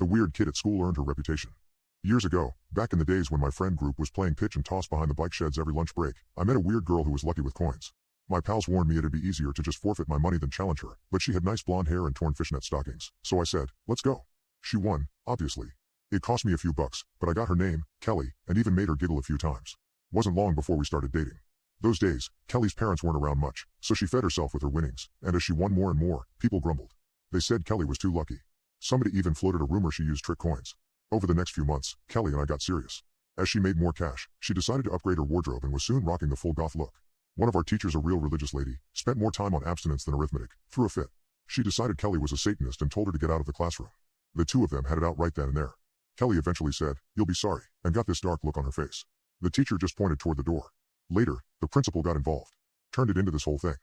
The weird kid at school earned her reputation. Years ago, back in the days when my friend group was playing pitch and toss behind the bike sheds every lunch break, I met a weird girl who was lucky with coins. My pals warned me it'd be easier to just forfeit my money than challenge her, but she had nice blonde hair and torn fishnet stockings, so I said, let's go. She won, obviously. It cost me a few bucks, but I got her name, Kelly, and even made her giggle a few times. Wasn't long before we started dating. Those days, Kelly's parents weren't around much, so she fed herself with her winnings, and as she won more and more, people grumbled. They said Kelly was too lucky. Somebody even floated a rumor she used trick coins. Over the next few months, Kelly and I got serious. As she made more cash, she decided to upgrade her wardrobe and was soon rocking the full goth look. One of our teachers, a real religious lady, spent more time on abstinence than arithmetic, threw a fit. She decided Kelly was a Satanist and told her to get out of the classroom. The two of them had it out right then and there. Kelly eventually said, "You'll be sorry," and got this dark look on her face. The teacher just pointed toward the door. Later, the principal got involved. Turned it into this whole thing.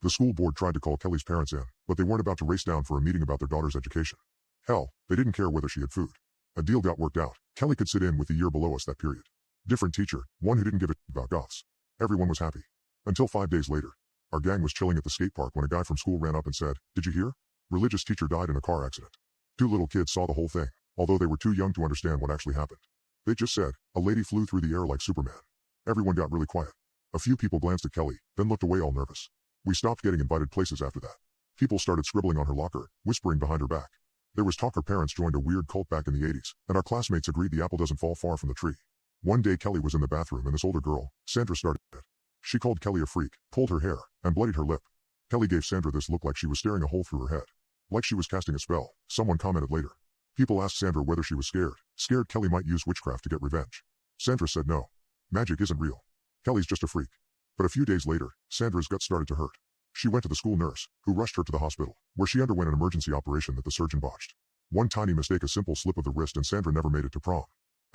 The school board tried to call Kelly's parents in, but they weren't about to race down for a meeting about their daughter's education. Hell, they didn't care whether she had food. A deal got worked out. Kelly could sit in with the year below us that period. Different teacher, one who didn't give a about goths. Everyone was happy. Until 5 days later. Our gang was chilling at the skate park when a guy from school ran up and said, "Did you hear? Religious teacher died in a car accident." 2 little kids saw the whole thing, although they were too young to understand what actually happened. They just said, "A lady flew through the air like Superman." Everyone got really quiet. A few people glanced at Kelly, then looked away all nervous. We stopped getting invited places after that. People started scribbling on her locker, whispering behind her back. There was talk her parents joined a weird cult back in the 80s, and our classmates agreed the apple doesn't fall far from the tree. One day Kelly was in the bathroom and this older girl, Sandra, started it. She called Kelly a freak, pulled her hair, and bloodied her lip. Kelly gave Sandra this look like she was staring a hole through her head. Like she was casting a spell, someone commented later. People asked Sandra whether she was scared Kelly might use witchcraft to get revenge. Sandra said no. Magic isn't real. Kelly's just a freak. But a few days later, Sandra's gut started to hurt. She went to the school nurse, who rushed her to the hospital, where she underwent an emergency operation that the surgeon botched. One tiny mistake, a simple slip of the wrist, and Sandra never made it to prom.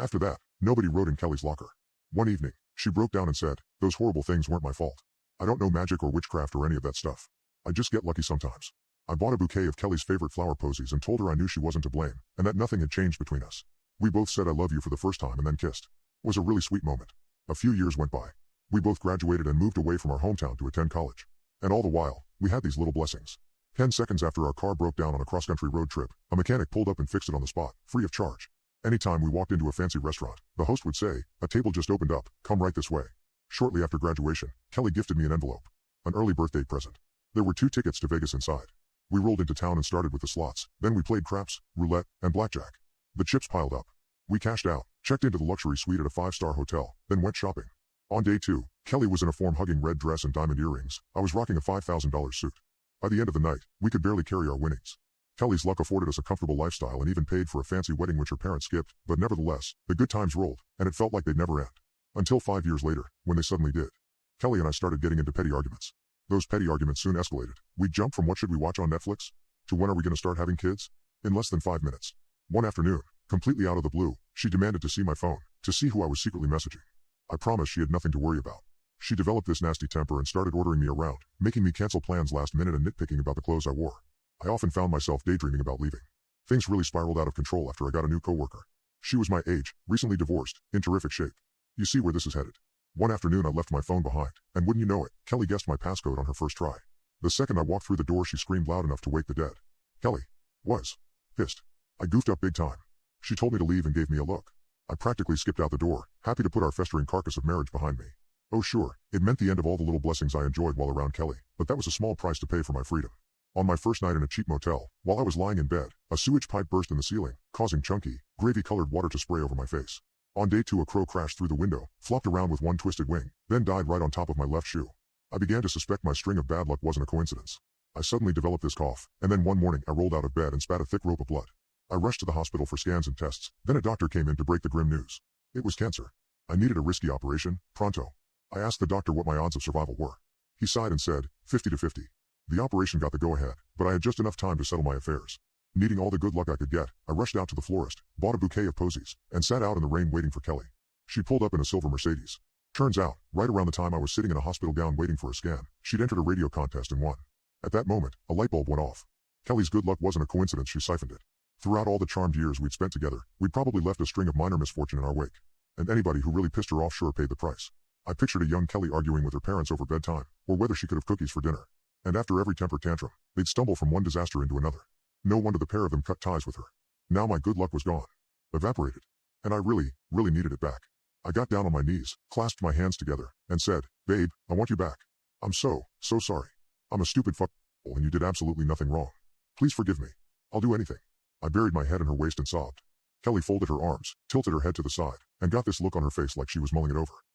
After that, nobody rode in Kelly's locker. One evening, she broke down and said, "Those horrible things weren't my fault. I don't know magic or witchcraft or any of that stuff. I just get lucky sometimes." I bought a bouquet of Kelly's favorite flower posies and told her I knew she wasn't to blame, and that nothing had changed between us. We both said "I love you" for the first time and then kissed. It was a really sweet moment. A few years went by. We both graduated and moved away from our hometown to attend college. And all the while, we had these little blessings. 10 seconds after our car broke down on a cross-country road trip, a mechanic pulled up and fixed it on the spot, free of charge. Anytime we walked into a fancy restaurant, the host would say, "A table just opened up, come right this way." Shortly after graduation, Kelly gifted me an envelope. An early birthday present. There were 2 tickets to Vegas inside. We rolled into town and started with the slots, then we played craps, roulette, and blackjack. The chips piled up. We cashed out, checked into the luxury suite at a 5-star hotel, then went shopping. On day 2, Kelly was in a form-hugging red dress and diamond earrings. I was rocking a $5,000 suit. By the end of the night, we could barely carry our winnings. Kelly's luck afforded us a comfortable lifestyle and even paid for a fancy wedding which her parents skipped, but nevertheless, the good times rolled, and it felt like they'd never end. Until 5 years later, when they suddenly did. Kelly and I started getting into petty arguments. Those petty arguments soon escalated. We jumped from "what should we watch on Netflix?" to "when are we going to start having kids?" in less than 5 minutes. One afternoon, completely out of the blue, she demanded to see my phone, to see who I was secretly messaging. I promised she had nothing to worry about. She developed this nasty temper and started ordering me around, making me cancel plans last minute and nitpicking about the clothes I wore. I often found myself daydreaming about leaving. Things really spiraled out of control after I got a new coworker. She was my age, recently divorced, in terrific shape. You see where this is headed. One afternoon I left my phone behind, and wouldn't you know it, Kelly guessed my passcode on her first try. The second I walked through the door she screamed loud enough to wake the dead. Kelly was pissed. I goofed up big time. She told me to leave and gave me a look. I practically skipped out the door, happy to put our festering carcass of marriage behind me. Oh sure, it meant the end of all the little blessings I enjoyed while around Kelly, but that was a small price to pay for my freedom. On my first night in a cheap motel, while I was lying in bed, a sewage pipe burst in the ceiling, causing chunky, gravy-colored water to spray over my face. On day 2 a crow crashed through the window, flopped around with one twisted wing, then died right on top of my left shoe. I began to suspect my string of bad luck wasn't a coincidence. I suddenly developed this cough, and then one morning I rolled out of bed and spat a thick rope of blood. I rushed to the hospital for scans and tests, then a doctor came in to break the grim news. It was cancer. I needed a risky operation, pronto. I asked the doctor what my odds of survival were. He sighed and said, 50 to 50. The operation got the go-ahead, but I had just enough time to settle my affairs. Needing all the good luck I could get, I rushed out to the florist, bought a bouquet of posies, and sat out in the rain waiting for Kelly. She pulled up in a silver Mercedes. Turns out, right around the time I was sitting in a hospital gown waiting for a scan, she'd entered a radio contest and won. At that moment, a light bulb went off. Kelly's good luck wasn't a coincidence, she siphoned it. Throughout all the charmed years we'd spent together, we'd probably left a string of minor misfortune in our wake. And anybody who really pissed her off sure paid the price. I pictured a young Kelly arguing with her parents over bedtime, or whether she could have cookies for dinner. And after every temper tantrum, they'd stumble from one disaster into another. No wonder the pair of them cut ties with her. Now my good luck was gone. Evaporated. And I really, really needed it back. I got down on my knees, clasped my hands together, and said, "Babe, I want you back. I'm so sorry. I'm a stupid fuck and you did absolutely nothing wrong. Please forgive me. I'll do anything." I buried my head in her waist and sobbed. Kelly folded her arms, tilted her head to the side, and got this look on her face like she was mulling it over.